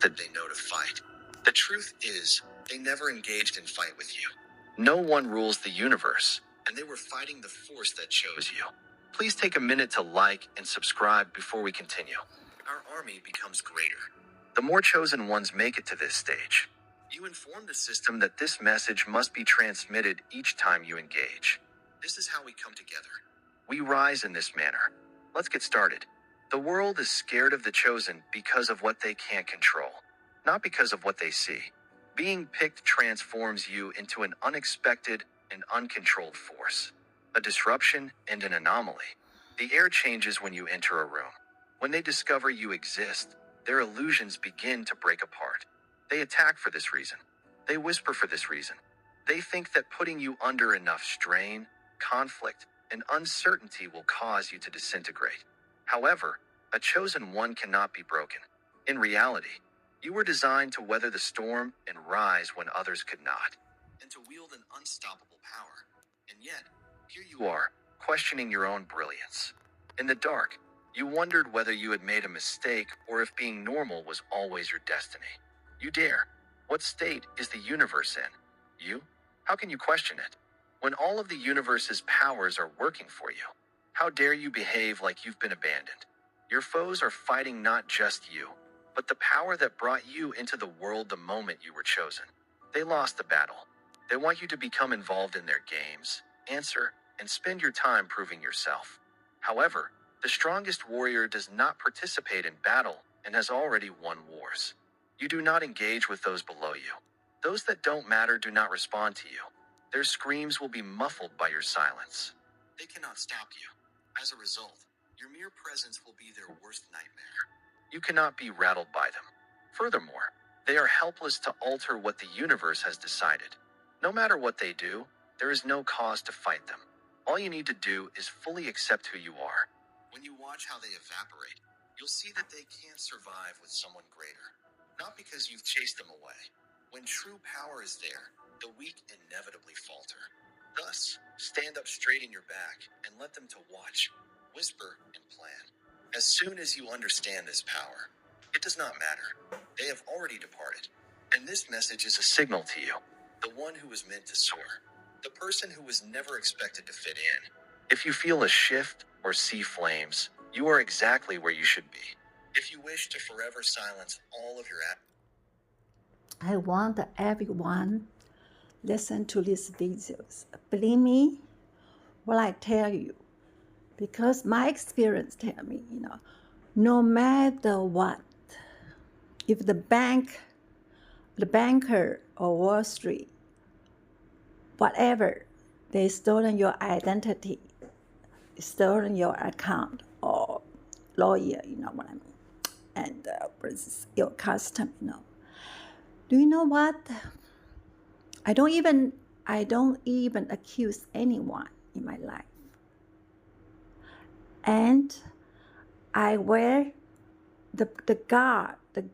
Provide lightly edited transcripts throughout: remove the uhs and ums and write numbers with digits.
that they know to fight. The truth is, they never engaged in fight with you. No one rules the universe, and they were fighting the force that chose you. Please take a minute to like and subscribe before we continue. Our army becomes greater. The more chosen ones make it to this stage. You inform the system that this message must be transmitted each time you engage. This is how we come together. We rise in this manner. Let's get started. The world is scared of the chosen because of what they can't control, not because of what they see. Being picked transforms you into an unexpected and uncontrolled force, a disruption and an anomaly. The air changes when you enter a room. When they discover you exist, their illusions begin to break apart. They attack for this reason. They whisper for this reason. They think that putting you under enough strain, conflict, and uncertainty will cause you to disintegrate. However, a chosen one cannot be broken. In reality, you were designed to weather the storm and rise when others could not, and to wield an unstoppable power. And yet, here you are, questioning your own brilliance. In the dark, you wondered whether you had made a mistake or if being normal was always your destiny. You dare. What state is the universe in? You? How can you question it? When all of the universe's powers are working for you, how dare you behave like you've been abandoned? Your foes are fighting not just you, but the power that brought you into the world the moment you were chosen. They lost the battle. They want you to become involved in their games, answer, and spend your time proving yourself. However, the strongest warrior does not participate in battle and has already won wars. You do not engage with those below you. Those that don't matter do not respond to you. Their screams will be muffled by your silence. They cannot stop you. As a result, your mere presence will be their worst nightmare. You cannot be rattled by them. Furthermore, they are helpless to alter what the universe has decided. No matter what they do, there is no cause to fight them. All you need to do is fully accept who you are. When you watch how they evaporate, you'll see that they can't survive with someone greater. Not because you've chased them away. When true power is there, the weak inevitably falter. Thus, stand up straight in your back and let them to watch, whisper, and plan. As soon as you understand this power, it does not matter. They have already departed. And this message is a signal to you, the one who was meant to soar, the person who was never expected to fit in. If you feel a shift or see flames, you are exactly where you should be. If you wish to forever silence all of your I want everyone listen to these videos. Believe me, what I tell you, because my experience tell me, no matter what, if the banker or Wall Street, whatever, they stolen your identity, stolen your account or lawyer, you know what I mean, and your custom, Do you know what? I don't even accuse anyone in my life. And I wear the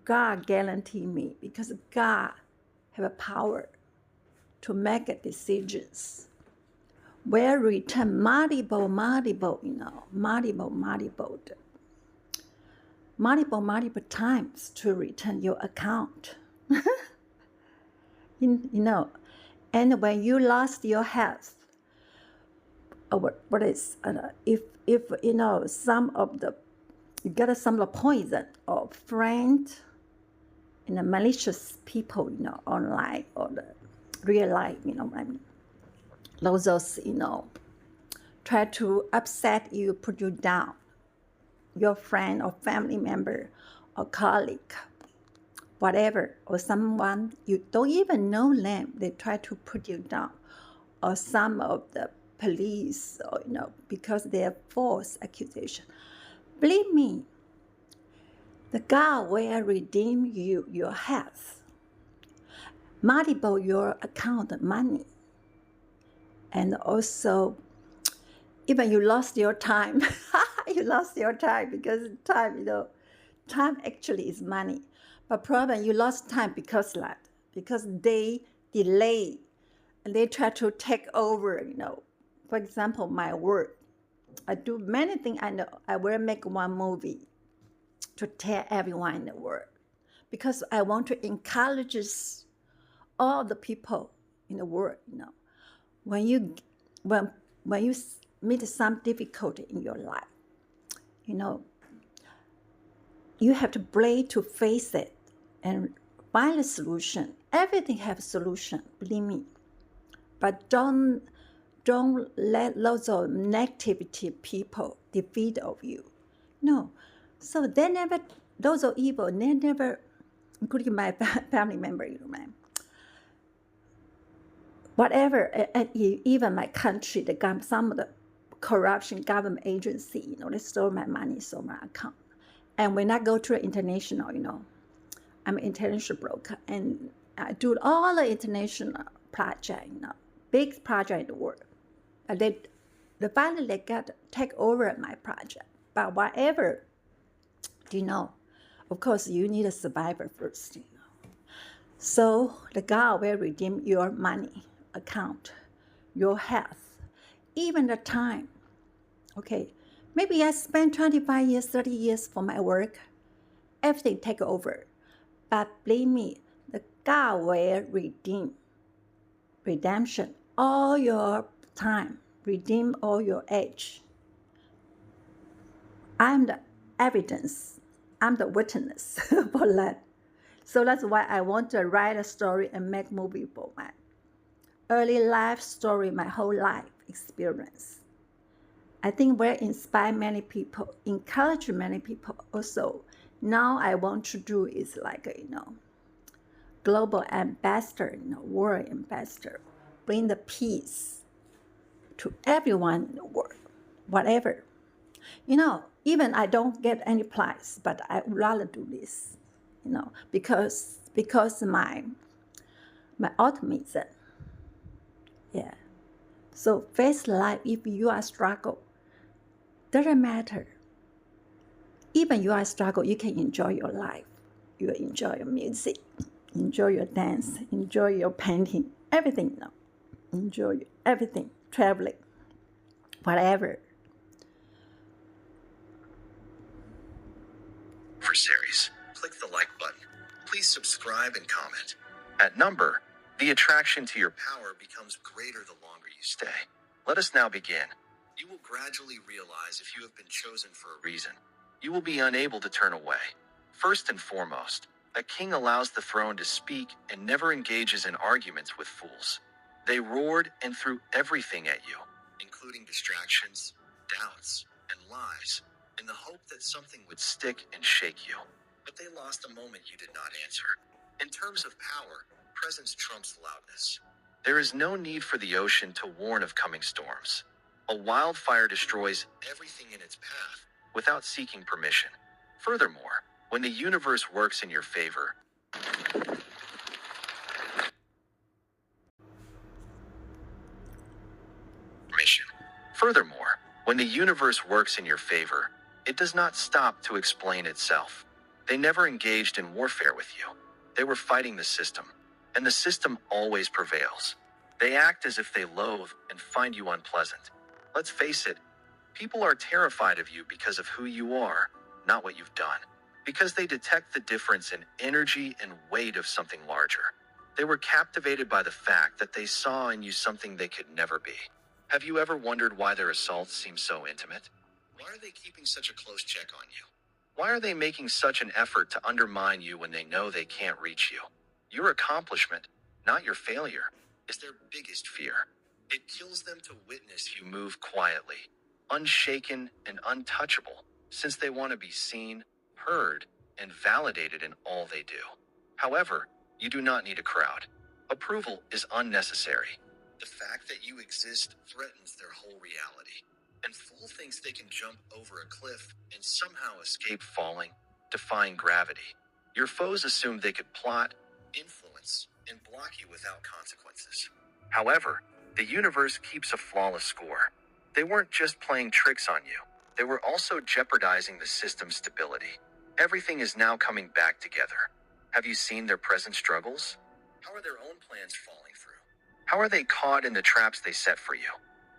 God guarantee me, because God have a power to make decisions. Where return multiple times to return your account. And when you lost your health, if some of the you get some of the poison or friend malicious people online or the real life, what I mean, those try to upset you, put you down, your friend or family member or colleague, whatever, or someone you don't even know them, they try to put you down, or some of the police, or because they have false accusation. Believe me, the God will redeem you, your health, multiple your account money, and also even you lost your time. You lost your time, because time actually is money. But problem, you lost time because they delay and they try to take over, For example, my work. I do many things. I know I will make one movie to tell everyone in the world. because I want to encourage all the people in the world, when you meet some difficulty in your life, you have to brave to face it and find a solution. Everything has a solution, believe me. But don't let lots of negativity people defeat of you. No. So those are evil, they never, including my family member, man. Whatever, and even my country, some of the corruption government agency, they stole my money, stole my account. And when I go to international, I'm an international broker, and I do all the international project, big project in the world. And finally they got take over my project. But whatever, of course you need a survivor first, So the God will redeem your money account, your health, even the time. Okay, maybe I spent 25 years, 30 years for my work. Everything take over. But believe me, the God will redemption, all your time, redeem all your age. I'm the evidence. I'm the witness for that. So that's why I want to write a story and make movie for my early life story, my whole life experience. I think will inspire many people, encourage many people. Also, now I want to do is like global ambassador, world ambassador, bring the peace to everyone in the world, whatever. Even I don't get any prize, but I would rather do this, because my optimism. Yeah. So face life. If you are struggle, doesn't matter. Even you are struggle, you can enjoy your life. You enjoy your music, enjoy your dance, enjoy your painting, everything. Enjoy everything, traveling, whatever. For series, click the like button. Please subscribe and comment. At number, the attraction to your power becomes greater the longer you stay. Let us now begin. You will gradually realize if you have been chosen for a reason. You will be unable to turn away. First and foremost, a king allows the throne to speak and never engages in arguments with fools. They roared and threw everything at you, including distractions, doubts, and lies, in the hope that something would stick and shake you. But they lost the moment you did not answer. In terms of power, presence trumps loudness. There is no need for the ocean to warn of coming storms. A wildfire destroys everything in its path without seeking permission. Furthermore, when the universe works in your favor, it does not stop to explain itself. They never engaged in warfare with you. They were fighting the system, and the system always prevails. They act as if they loathe and find you unpleasant. Let's face it, people are terrified of you because of who you are, not what you've done. Because they detect the difference in energy and weight of something larger. They were captivated by the fact that they saw in you something they could never be. Have you ever wondered why their assaults seem so intimate? Why are they keeping such a close check on you? Why are they making such an effort to undermine you when they know they can't reach you? Your accomplishment, not your failure, is their biggest fear. It kills them to witness you move quietly, unshaken and untouchable, since they want to be seen, heard, and validated in all they do. However, you do not need a crowd. Approval is unnecessary. The fact that you exist threatens their whole reality. And fool thinks they can jump over a cliff and somehow escape falling, defying gravity. Your foes assume they could plot, influence, and block you without consequences. However, the universe keeps a flawless score. They weren't just playing tricks on you. They were also jeopardizing the system's stability. Everything is now coming back together. Have you seen their present struggles? How are their own plans falling through? How are they caught in the traps they set for you?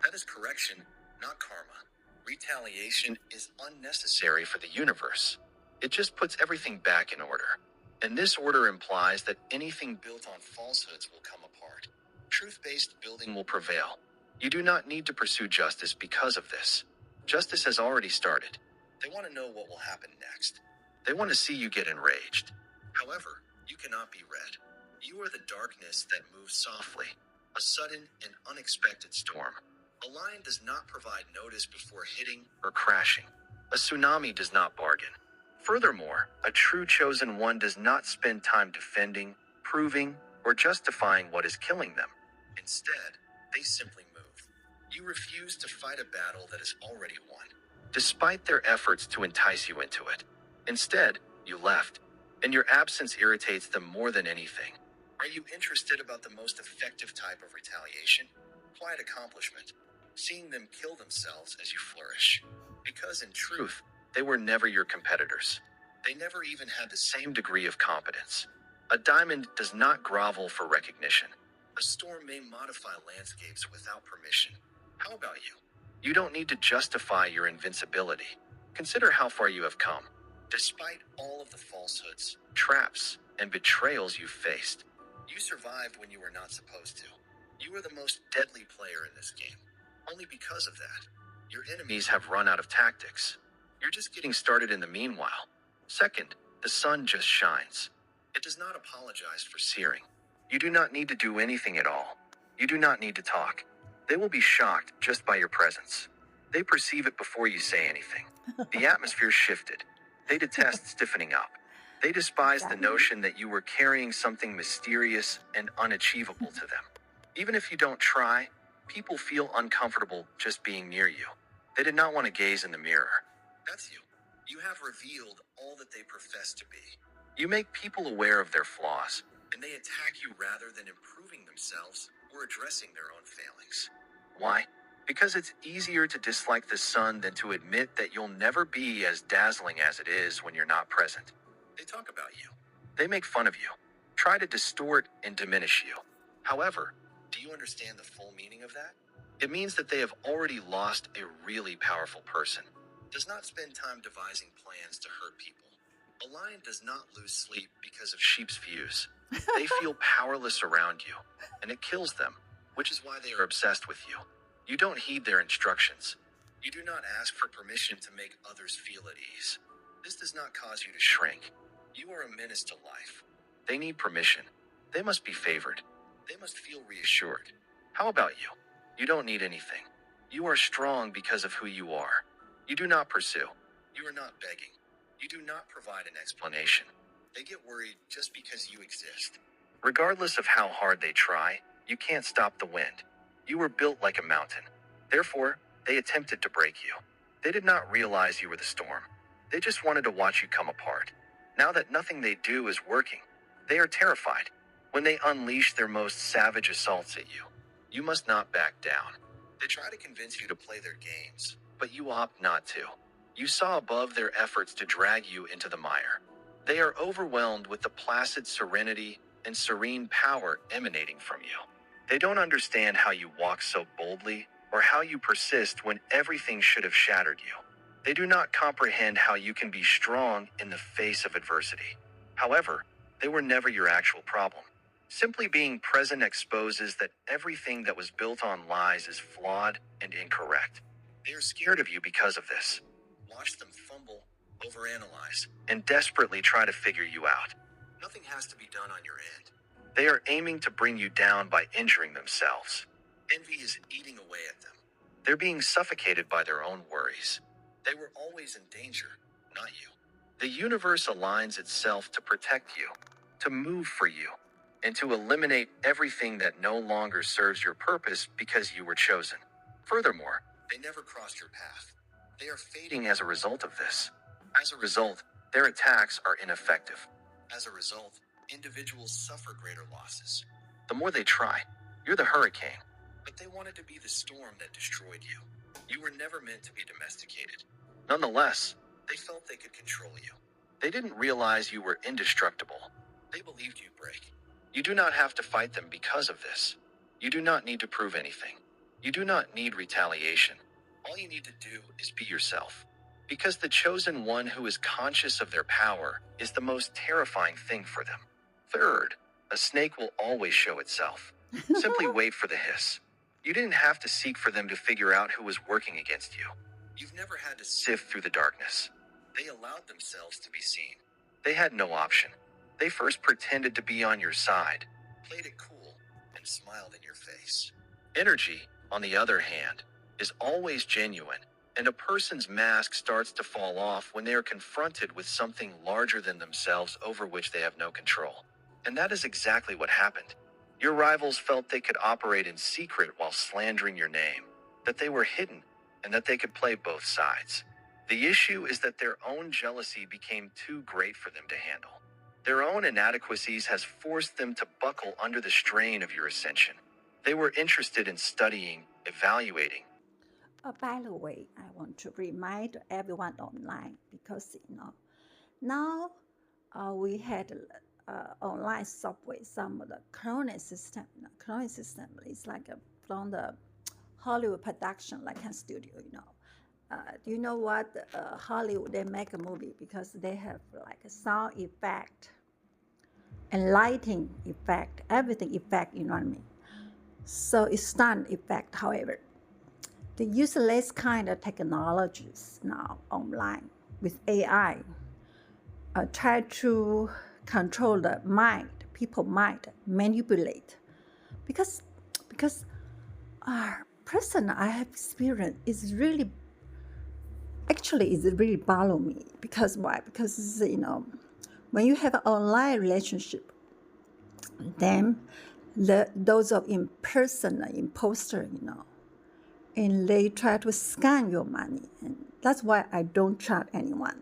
That is correction, not karma. Retaliation is unnecessary for the universe. It just puts everything back in order. And this order implies that anything built on falsehoods will come apart. Truth-based building will prevail. You do not need to pursue justice because of this. Justice has already started. They want to know what will happen next. They want to see you get enraged. However, you cannot be read. You are the darkness that moves softly, a sudden and unexpected storm. A lion does not provide notice before hitting or crashing. A tsunami does not bargain. Furthermore, a true chosen one does not spend time defending, proving, or justifying what is killing them. Instead, they simply move. You refuse to fight a battle that is already won, despite their efforts to entice you into it. Instead, you left, and your absence irritates them more than anything. Are you interested about the most effective type of retaliation? Quiet accomplishment. Seeing them kill themselves as you flourish. Because in truth, they were never your competitors. They never even had the same degree of competence. A diamond does not grovel for recognition. A storm may modify landscapes without permission. How about you? You don't need to justify your invincibility. Consider how far you have come. Despite all of the falsehoods, traps, and betrayals you've faced, you survived when you were not supposed to. You are the most deadly player in this game. Only because of that. Your enemies have run out of tactics. You're just getting started in the meanwhile. Second, the sun just shines. It does not apologize for searing. You do not need to do anything at all. You do not need to talk. They will be shocked just by your presence. They perceive it before you say anything. The atmosphere shifted. They detest stiffening up. They despise the notion that you were carrying something mysterious and unachievable to them. Even if you don't try, people feel uncomfortable just being near you. They did not want to gaze in the mirror. That's you. You have revealed all that they profess to be. You make people aware of their flaws, and they attack you rather than improving themselves or addressing their own failings. Why? Because it's easier to dislike the sun than to admit that you'll never be as dazzling as it is when you're not present. They talk about you. They make fun of you, try to distort and diminish you. However, do you understand the full meaning of that? It means that they have already lost a really powerful person. Does not spend time devising plans to hurt people. A lion does not lose sleep because of sheep's views. They feel powerless around you, and it kills them, which is why they are obsessed with you. You don't heed their instructions. You do not ask for permission to make others feel at ease. This does not cause you to shrink. You are a menace to life. They need permission. They must be favored. They must feel reassured. How about you? You don't need anything. You are strong because of who you are. You do not pursue. You are not begging. You do not provide an explanation. They get worried just because you exist. Regardless of how hard they try, you can't stop the wind. You were built like a mountain. Therefore, they attempted to break you. They did not realize you were the storm. They just wanted to watch you come apart. Now that nothing they do is working, they are terrified. When they unleash their most savage assaults at you, you must not back down. They try to convince you to play their games, but you opt not to. You saw above their efforts to drag you into the mire. They are overwhelmed with the placid serenity and serene power emanating from you. They don't understand how you walk so boldly or how you persist when everything should have shattered you. They do not comprehend how you can be strong in the face of adversity. However, they were never your actual problem. Simply being present exposes that everything that was built on lies is flawed and incorrect. They are scared of you because of this. Watch them fumble, overanalyze, and desperately try to figure you out. Nothing has to be done on your end. They are aiming to bring you down by injuring themselves. Envy is eating away at them. They're being suffocated by their own worries. They were always in danger, not you. The universe aligns itself to protect you, to move for you, and to eliminate everything that no longer serves your purpose because you were chosen. Furthermore, they never crossed your path. They are fading as a result of this. As a result, their attacks are ineffective. As a result, individuals suffer greater losses. The more they try, you're the hurricane, but they wanted to be the storm that destroyed you. You were never meant to be domesticated. Nonetheless, they felt they could control you. They didn't realize you were indestructible. They believed you'd break. You do not have to fight them because of this. You do not need to prove anything. You do not need retaliation. All you need to do is be yourself. Because the chosen one who is conscious of their power is the most terrifying thing for them. Third, a snake will always show itself. Simply wait for the hiss. You didn't have to seek for them to figure out who was working against you. You've never had to sift through the darkness. They allowed themselves to be seen. They had no option. They first pretended to be on your side, played it cool, and smiled in your face. Energy, on the other hand, is always genuine, and a person's mask starts to fall off when they are confronted with something larger than themselves over which they have no control. And that is exactly what happened. Your rivals felt they could operate in secret while slandering your name, that they were hidden, and that they could play both sides. The issue is that their own jealousy became too great for them to handle. Their own inadequacies has forced them to buckle under the strain of your ascension. They were interested in studying, evaluating. By the way, I want to remind everyone online because now we had online software, some of the cloning system. Cloning system is like from the Hollywood production, like a studio. Do you know what Hollywood they make a movie because they have like a sound effect and lighting effect, everything effect. You know what I mean? So it's stunt effect. However, they use less kind of technologies now online with AI. Try to control the mind, people mind, manipulate. Because our person I have experienced is really, actually it's really bother me. Because why? Because when you have an online relationship, then those of in-person imposter, and they try to scam your money. And that's why I don't charge anyone.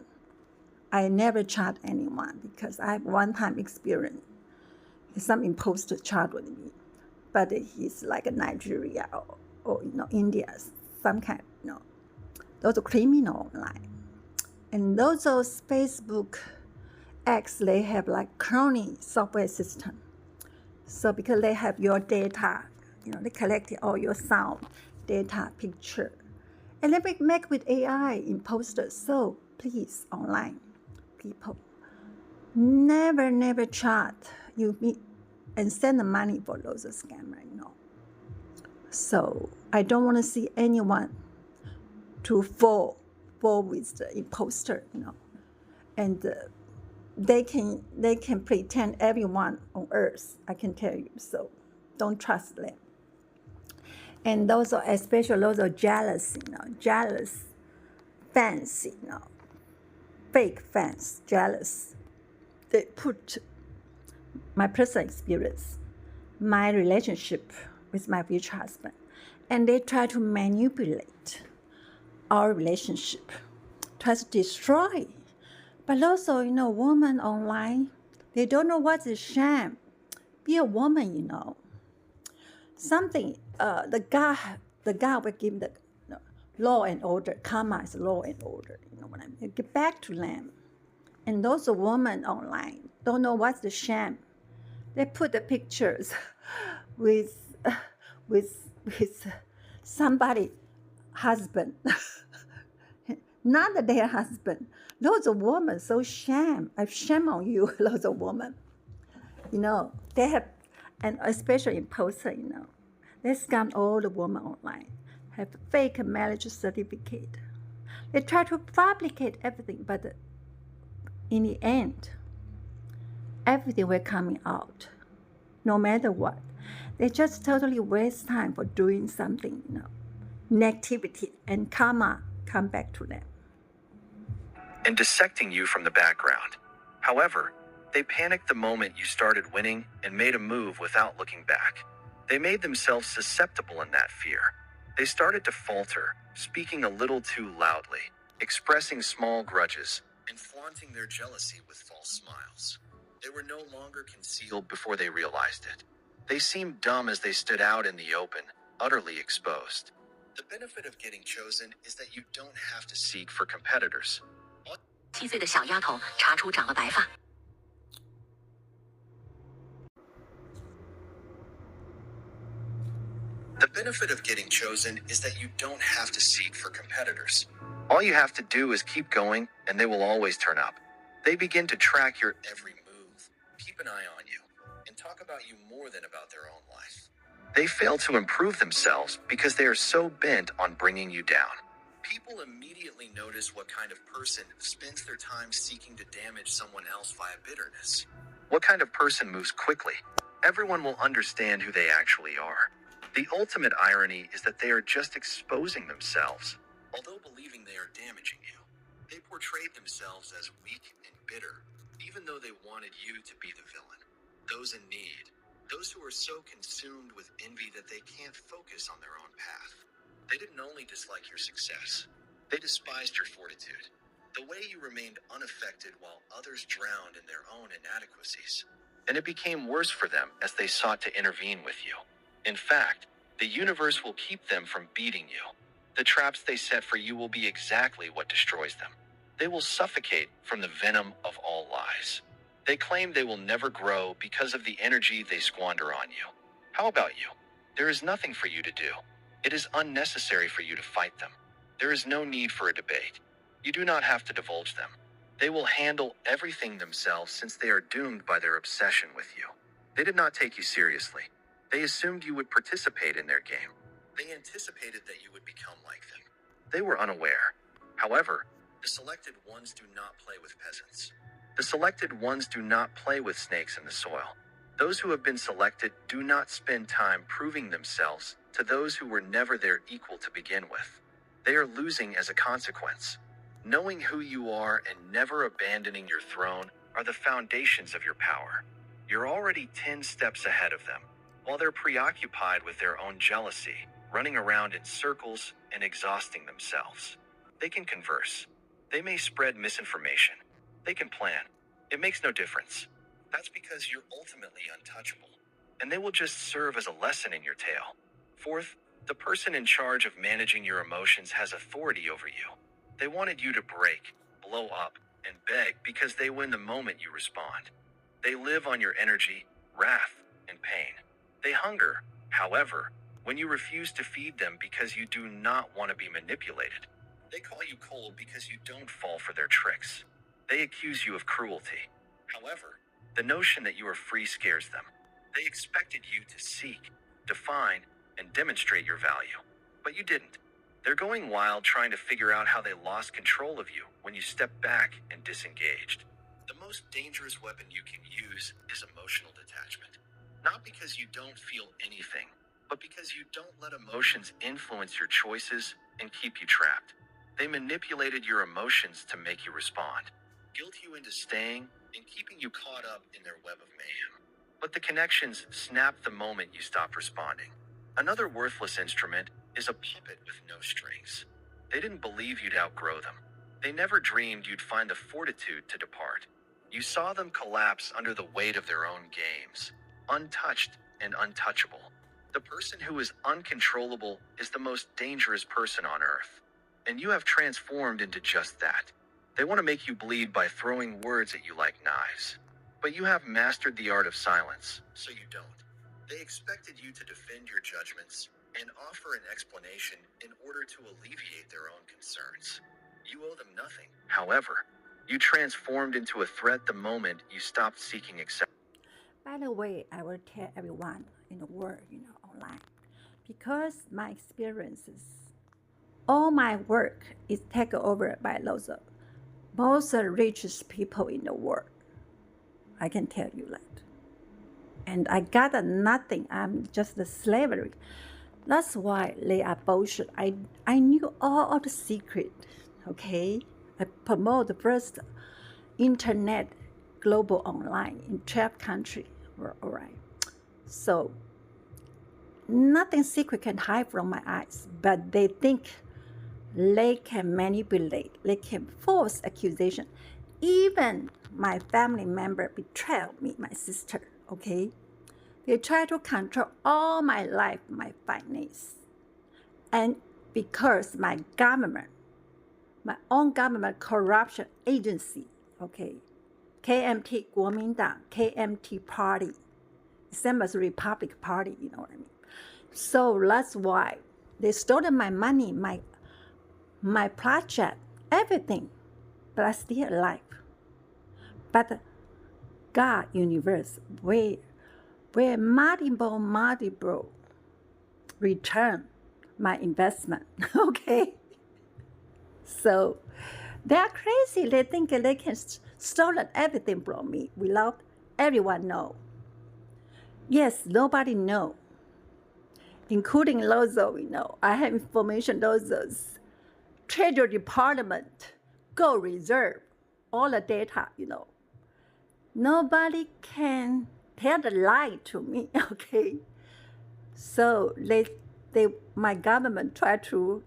I never charge anyone because I have one-time experience. Some imposter charged with me, but he's like a Nigeria or India, some kind, those are criminal online. And those are Facebook X, they have like cloning software system. So because they have your data, they collect all your sound, data, picture, and they make with AI imposters. So please, online people, never chat you meet and send the money for those scammers. So I don't want to see anyone to fall with the imposter. And they can pretend everyone on earth. I can tell you. So don't trust them. And those are especially those are jealous, jealous fans, fake fans, jealous. They put my personal experience, my relationship with my future husband, and they try to manipulate our relationship, try to destroy. But also, women online, they don't know what is shame. Be a woman, Something, the guy will give the law and order. Karma is law and order. You know what I mean? Get back to them. And those women online don't know what's the shame. They put the pictures with somebody husband, not their husband. Those women so shame. I shame on you, those women. They have, and especially in poster, they scam all the women online, have fake marriage certificate. They try to fabricate everything, but in the end, everything will coming out, no matter what. They just totally waste time for doing something, negativity, and karma come back to them. And dissecting you from the background. However, they panicked the moment you started winning and made a move without looking back. They made themselves susceptible in that fear. They started to falter, speaking a little too loudly, expressing small grudges, and flaunting their jealousy with false smiles. They were no longer concealed before they realized it. They seemed dumb as they stood out in the open, utterly exposed. The benefit of getting chosen is that you don't have to seek for competitors. 7岁的小丫头查出长了白发。The benefit of getting chosen is that you don't have to seek for competitors. All you have to do is keep going, and they will always turn up. They begin to track your every move, keep an eye on you, and talk about you more than about their own life. They fail to improve themselves because they are so bent on bringing you down. People immediately notice what kind of person spends their time seeking to damage someone else via bitterness. What kind of person moves quickly? Everyone will understand who they actually are. The ultimate irony is that they are just exposing themselves, although believing they are damaging you. They portrayed themselves as weak and bitter, even though they wanted you to be the villain. Those in need, those who are so consumed with envy that they can't focus on their own path. They didn't only dislike your success, they despised your fortitude. The way you remained unaffected while others drowned in their own inadequacies. And it became worse for them as they sought to intervene with you. In fact, the universe will keep them from beating you. The traps they set for you will be exactly what destroys them. They will suffocate from the venom of all lies. They claim they will never grow because of the energy they squander on you. How about you? There is nothing for you to do. It is unnecessary for you to fight them. There is no need for a debate. You do not have to divulge them. They will handle everything themselves since they are doomed by their obsession with you. They did not take you seriously. They assumed you would participate in their game. They anticipated that you would become like them. They were unaware. However, the selected ones do not play with peasants. The selected ones do not play with snakes in the soil. Those who have been selected do not spend time proving themselves to those who were never their equal to begin with. They are losing as a consequence. Knowing who you are and never abandoning your throne are the foundations of your power. You're already 10 steps ahead of them, while they're preoccupied with their own jealousy, running around in circles and exhausting themselves. They can converse. They may spread misinformation. They can plan. It makes no difference. That's because you're ultimately untouchable, and they will just serve as a lesson in your tale. Fourth, the person in charge of managing your emotions has authority over you. They wanted you to break, blow up, and beg because they win the moment you respond. They live on your energy, wrath, and pain. They hunger, however, when you refuse to feed them because you do not want to be manipulated. They call you cold because you don't fall for their tricks. They accuse you of cruelty. However, the notion that you are free scares them. They expected you to seek, define, and demonstrate your value. But you didn't. They're going wild trying to figure out how they lost control of you when you stepped back and disengaged. The most dangerous weapon you can use is emotional detachment. Not because you don't feel anything, but because you don't let emotions influence your choices and keep you trapped. They manipulated your emotions to make you respond, guilt you into staying, and keeping you caught up in their web of mayhem. But the connections snapped the moment you stopped responding. Another worthless instrument is a puppet with no strings. They didn't believe you'd outgrow them. They never dreamed you'd find the fortitude to depart. You saw them collapse under the weight of their own games, untouched and untouchable. The person who is uncontrollable is the most dangerous person on earth. And you have transformed into just that. They want to make you bleed by throwing words at you like knives. But you have mastered the art of silence, so you don't. They expected you to defend your judgments and offer an explanation in order to alleviate their own concerns. You owe them nothing. However, you transformed into a threat the moment you stopped seeking acceptance. By the way, I will tell everyone in the world, online, because my experiences, all my work is taken over by those most richest people in the world. I can tell you that. And I got nothing. I'm just the slavery. That's why they are bullshit. I knew all of the secret. Okay, I promote the first internet global online in 12 countries. All right. So nothing secret can hide from my eyes, but they think they can manipulate, they can force accusation. Even my family member betrayed me, my sister, okay? They try to control all my life, my finance. And because my government, my own government corruption agency, okay, KMT 国民党 KMT party, same as Republic Party, you know what I mean? So that's why they stole my money, my project, everything, but I'm still alive. But God universe, where multiple return my investment. Okay. So they are crazy. They think they can stolen everything from me without everyone know. Yes, nobody know, including Lozo. I have information. Lozo's Treasury Department, Gold Reserve, all the data. Nobody can tell the lie to me. Okay. So my government try to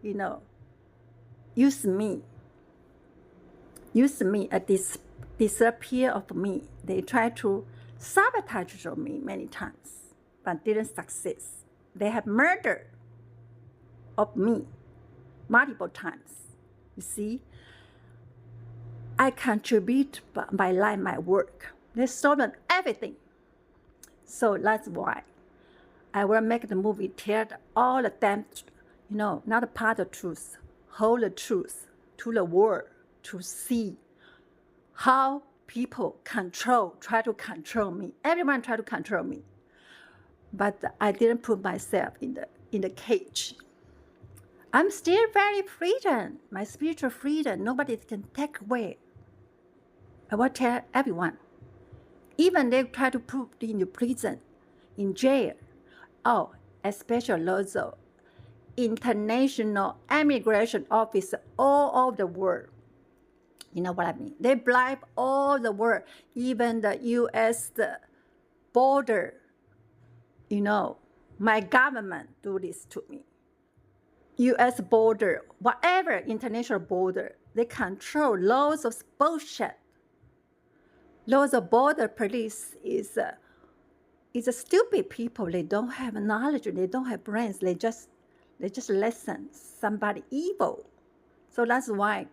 use me at this disappear of me. They try to sabotage me many times, but didn't succeed. They have murdered of me multiple times. You see, I contribute my life, my work. They stolen everything. So that's why I will make the movie tell all the damn, not a part of truth, hold the truth to the world to see how people try to control me. Everyone try to control me. But I didn't put myself in the cage. I'm still very freedom, my spiritual freedom. Nobody can take away. I will tell everyone. Even they try to put in the prison, in jail. Oh, especially Lozo, international immigration officer all over the world. You know what I mean? They bribe all the world, even the U.S. border. My government do this to me. U.S. border, whatever international border, they control loads of bullshit. Loads of border police is a stupid people. They don't have knowledge. They don't have brains. They just listen somebody evil. So that's why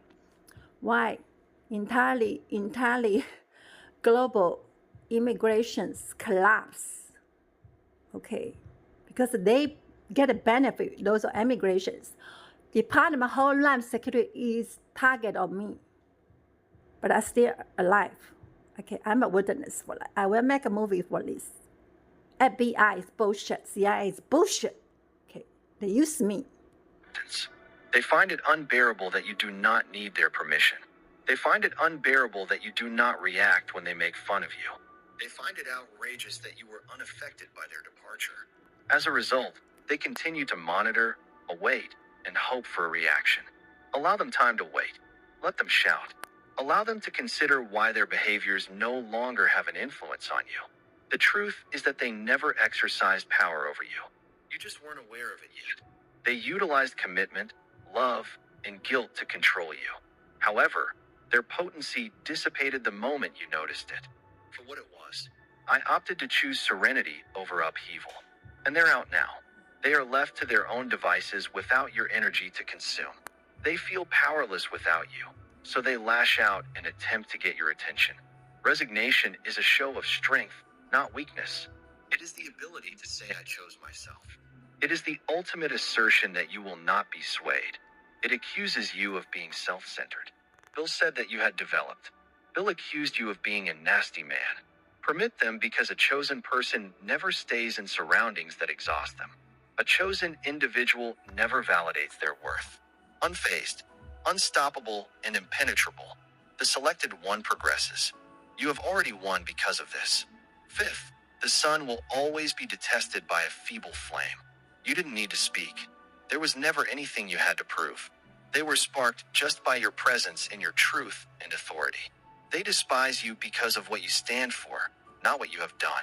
entirely global immigrations collapse. Okay, because they get a benefit. Those are immigrations. Department of Homeland Security is target of me, but I'm still alive. Okay, I'm a witness for that. I will make a movie for this. FBI is bullshit. CIA is bullshit. Okay, they use me. They find it unbearable that you do not need their permission. They find it unbearable that you do not react when they make fun of you. They find it outrageous that you were unaffected by their departure. As a result, they continue to monitor, await, and hope for a reaction. Allow them time to wait. Let them shout. Allow them to consider why their behaviors no longer have an influence on you. The truth is that they never exercised power over you. You just weren't aware of it yet. They utilized commitment, love, and guilt to control you. However, their potency dissipated the moment you noticed it. For what it was, I opted to choose serenity over upheaval. And they're out now. They are left to their own devices without your energy to consume. They feel powerless without you, so they lash out and attempt to get your attention. Resignation is a show of strength, not weakness. It is the ability to say I chose myself. It is the ultimate assertion that you will not be swayed. It accuses you of being self-centered. Bill said that you had developed. Bill accused you of being a nasty man. Permit them because a chosen person never stays in surroundings that exhaust them. A chosen individual never validates their worth. Unfazed, unstoppable, and impenetrable, the selected one progresses. You have already won because of this. Fifth, the sun will always be detested by a feeble flame. You didn't need to speak. There was never anything you had to prove. They were sparked just by your presence and your truth and authority. They despise you because of what you stand for, not what you have done.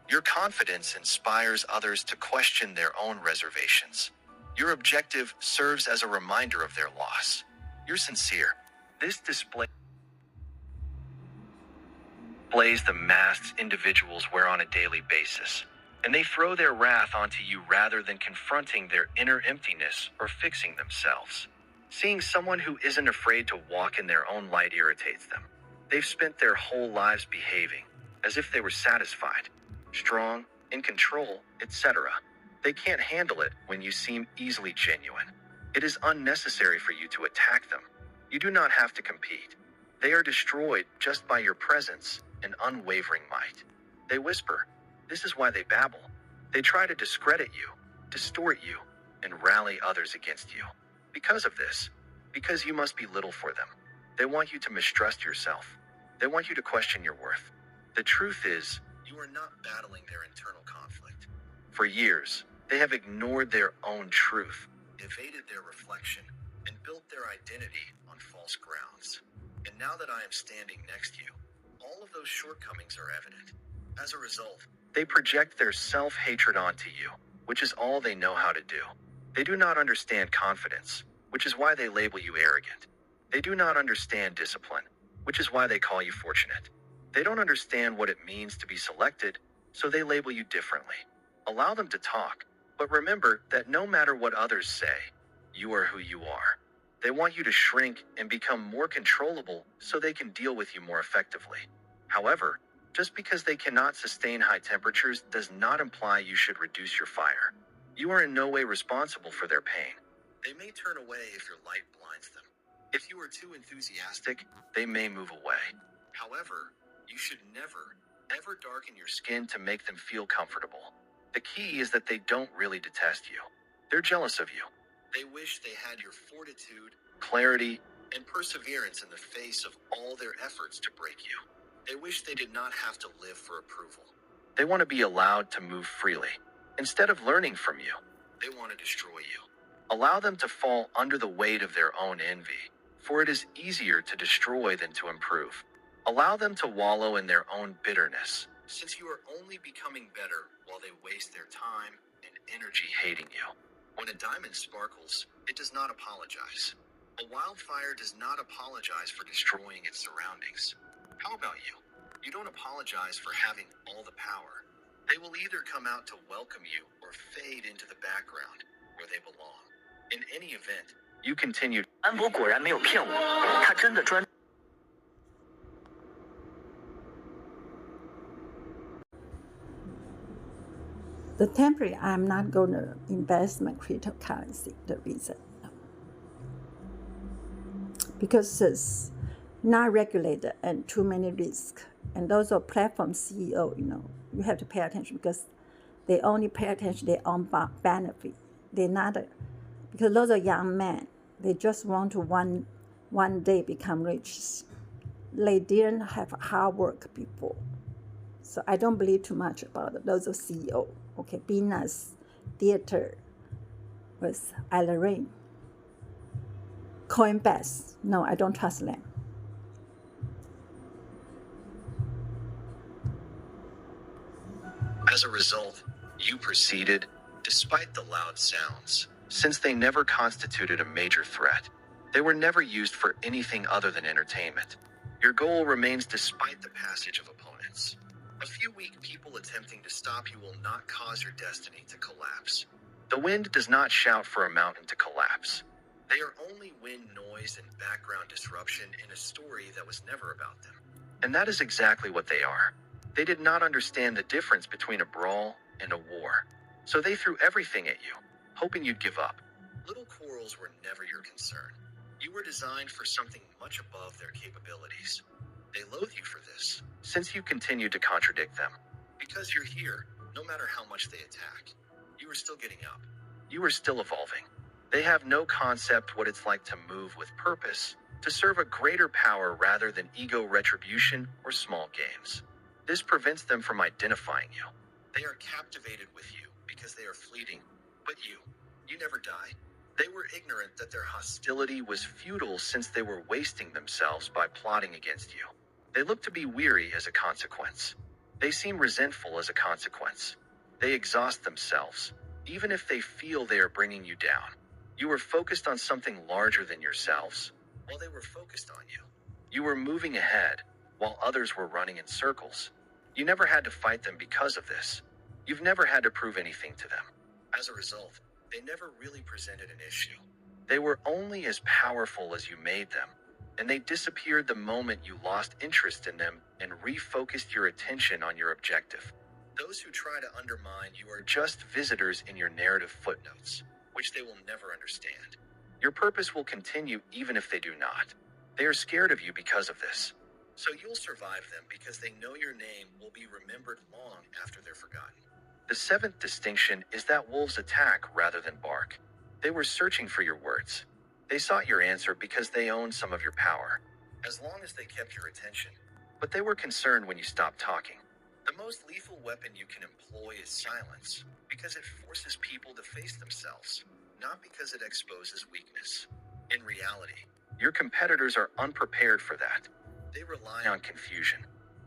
Your confidence inspires others to question their own reservations. Your objective serves as a reminder of their loss. You're sincere. This displays the masks individuals wear on a daily basis, and they throw their wrath onto you rather than confronting their inner emptiness or fixing themselves. Seeing someone who isn't afraid to walk in their own light irritates them. They've spent their whole lives behaving as if they were satisfied, strong, in control, etc. They can't handle it when you seem easily genuine. It is unnecessary for you to attack them. You do not have to compete. They are destroyed just by your presence and unwavering might. They whisper. This is why they babble. They try to discredit you, distort you, and rally others against you. Because of this, because you must be little for them. They want you to mistrust yourself. They want you to question your worth. The truth is, you are not battling their internal conflict. For years, they have ignored their own truth, evaded their reflection, and built their identity on false grounds. And now that I am standing next to you, all of those shortcomings are evident. As a result, they project their self-hatred onto you, which is all they know how to do. They do not understand confidence, which is why they label you arrogant. They do not understand discipline, which is why they call you fortunate. They don't understand what it means to be selected, so they label you differently. Allow them to talk, but remember that no matter what others say, you are who you are. They want you to shrink and become more controllable so they can deal with you more effectively. However, just because they cannot sustain high temperatures does not imply you should reduce your fire. You are in no way responsible for their pain. They may turn away if your light blinds them. If you are too enthusiastic, they may move away. However, you should never, ever darken your skin to make them feel comfortable. The key is that they don't really detest you. They're jealous of you. They wish they had your fortitude, clarity, and perseverance in the face of all their efforts to break you. They wish they did not have to live for approval. They want to be allowed to move freely. Instead of learning from you, they want to destroy you. Allow them to fall under the weight of their own envy, for it is easier to destroy than to improve. Allow them to wallow in their own bitterness, since you are only becoming better while they waste their time and energy hating you. When a diamond sparkles, it does not apologize. A wildfire does not apologize for destroying its surroundings. How about you? You don't apologize for having all the power. They will either come out to welcome you or fade into the background where they belong. In any event, you continue. 安博果然没有骗我，他真的专。The temporary, I'm not going to invest my cryptocurrency. The reason, because it's not regulated and too many risks. And those are platform CEO, you have to pay attention because they only pay attention to their own benefit. They're not, because those are young men. They just want to one day become rich. They didn't have hard work before. So I don't believe too much about those are CEO. Okay, Venus Theater with Elaine. Coinbase, no, I don't trust them. As a result, you proceeded, despite the loud sounds, since they never constituted a major threat. They were never used for anything other than entertainment. Your goal remains despite the passage of opponents. A few weak people attempting to stop you will not cause your destiny to collapse. The wind does not shout for a mountain to collapse. They are only wind noise and background disruption in a story that was never about them. And that is exactly what they are. They did not understand the difference between a brawl and a war. So they threw everything at you, hoping you'd give up. Little quarrels were never your concern. You were designed for something much above their capabilities. They loathe you for this, since you continue to contradict them. Because you're here, no matter how much they attack, you are still getting up. You are still evolving. They have no concept what it's like to move with purpose, to serve a greater power rather than ego retribution or small games. This prevents them from identifying you. They are captivated with you because they are fleeting. But you never die. They were ignorant that their hostility was futile since they were wasting themselves by plotting against you. They look to be weary as a consequence. They seem resentful as a consequence. They exhaust themselves, even if they feel they are bringing you down. You were focused on something larger than yourselves, while they were focused on you. You were moving ahead, while others were running in circles. You never had to fight them because of this. You've never had to prove anything to them. As a result, they never really presented an issue. They were only as powerful as you made them, and they disappeared the moment you lost interest in them and refocused your attention on your objective. Those who try to undermine you are just visitors in your narrative footnotes, which they will never understand. Your purpose will continue even if they do not. They are scared of you because of this. So you'll survive them because they know your name will be remembered long after they're forgotten. The seventh distinction is that wolves attack rather than bark. They were searching for your words. They sought your answer because they owned some of your power, as long as they kept your attention. But they were concerned when you stopped talking. The most lethal weapon you can employ is silence, because it forces people to face themselves, not because it exposes weakness. In reality, your competitors are unprepared for that. They rely on confusion,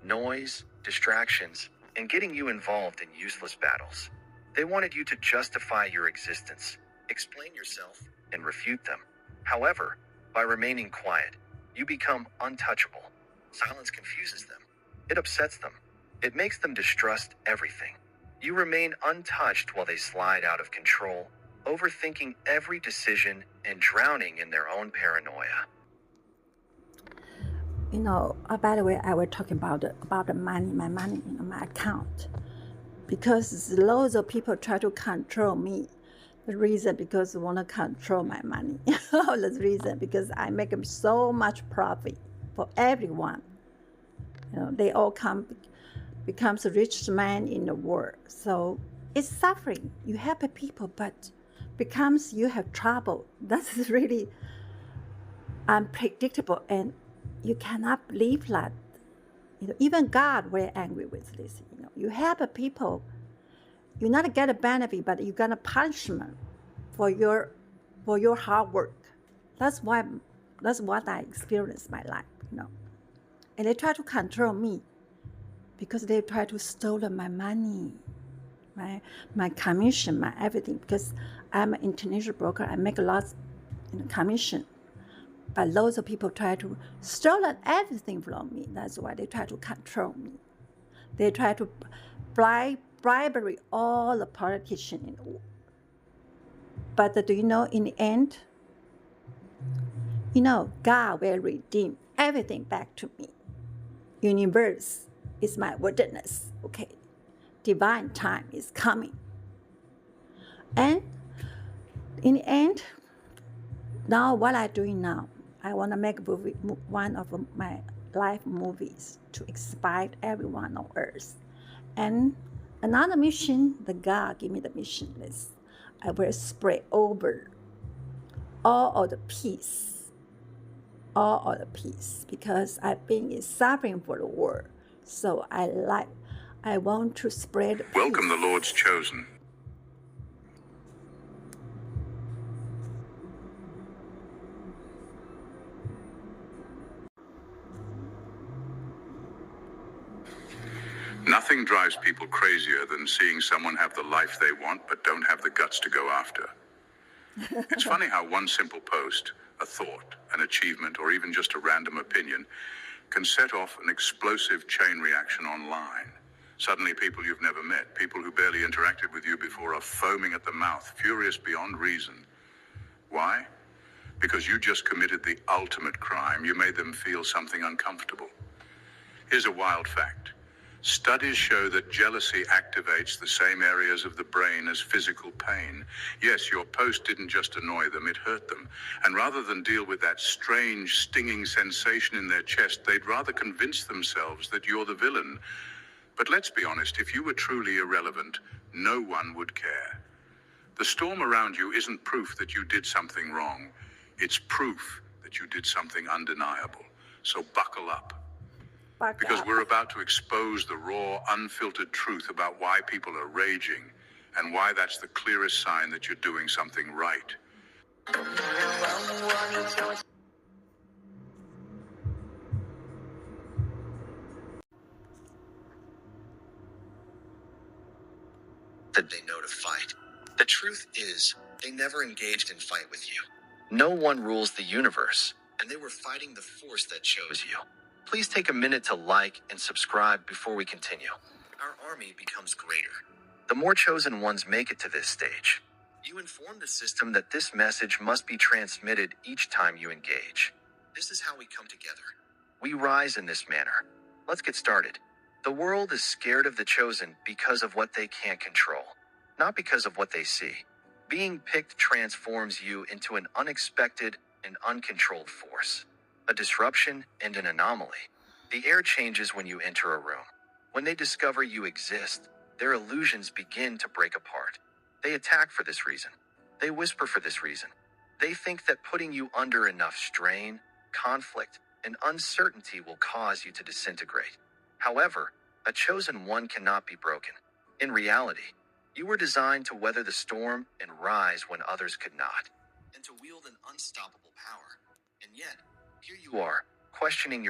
noise, distractions, and getting you involved in useless battles. They wanted you to justify your existence, explain yourself, and refute them. However, by remaining quiet, you become untouchable. Silence confuses them. It upsets them. It makes them distrust everything. You remain untouched while they slide out of control, overthinking every decision and drowning in their own paranoia. By the way, I was talking about the money, my money, my account, because loads of people try to control me. The reason because they want to control my money. The reason because I make them so much profit for everyone. They all becomes the richest man in the world. So it's suffering. You help people, but becomes you have trouble. That's really unpredictable, and you cannot believe that. Even God very angry with this. You help people, you not get a benefit, but you get a punishment for your hard work. That's what I experienced in my life. And they try to control me because they try to steal my money, my commission, my everything. Because I'm an international broker, I make a lot commission. But loads of people try to steal everything from me. That's why they try to control me. They try to bribery all the politicians in the world. But do you know, in the end, God will redeem everything back to me. Universe is my witness. Okay, divine time is coming. And in the end, now what I'm doing now, I want to make one of my life movies to inspire everyone on earth. And another mission, the God give me the mission is I will spread over all of the peace, because I've been suffering for the world. So I want to spread peace. Welcome the Lord's chosen. Nothing drives people crazier than seeing someone have the life they want but don't have the guts to go after. It's funny how one simple post, a thought, an achievement, or even just a random opinion can set off an explosive chain reaction online. Suddenly people you've never met, people who barely interacted with you before, are foaming at the mouth, furious beyond reason. Why? Because you just committed the ultimate crime. You made them feel something uncomfortable. Here's a wild fact. Studies show that jealousy activates the same areas of the brain as physical pain. Yes, your post didn't just annoy them, it hurt them. And rather than deal with that strange, stinging sensation in their chest, they'd rather convince themselves that you're the villain. But let's be honest, if you were truly irrelevant, no one would care. The storm around you isn't proof that you did something wrong. It's proof that you did something undeniable. So buckle up. Because we're about to expose the raw, unfiltered truth about why people are raging and why that's the clearest sign that you're doing something right. That they know to fight. The truth is, they never engaged in fight with you. No one rules the universe, and they were fighting the force that chose you. Please take a minute to like and subscribe before we continue. Our army becomes greater. The more chosen ones make it to this stage. You inform the system that this message must be transmitted each time you engage. This is how we come together. We rise in this manner. Let's get started. The world is scared of the chosen because of what they can't control, not because of what they see. Being picked transforms you into an unexpected and uncontrolled force, a disruption and an anomaly. The air changes when you enter a room. When they discover you exist, their illusions begin to break apart. They attack for this reason. They whisper for this reason. They think that putting you under enough strain, conflict, and uncertainty will cause you to disintegrate. However, a chosen one cannot be broken. In reality, you were designed to weather the storm and rise when others could not, and to wield an unstoppable power. And yet, here you are, questioning your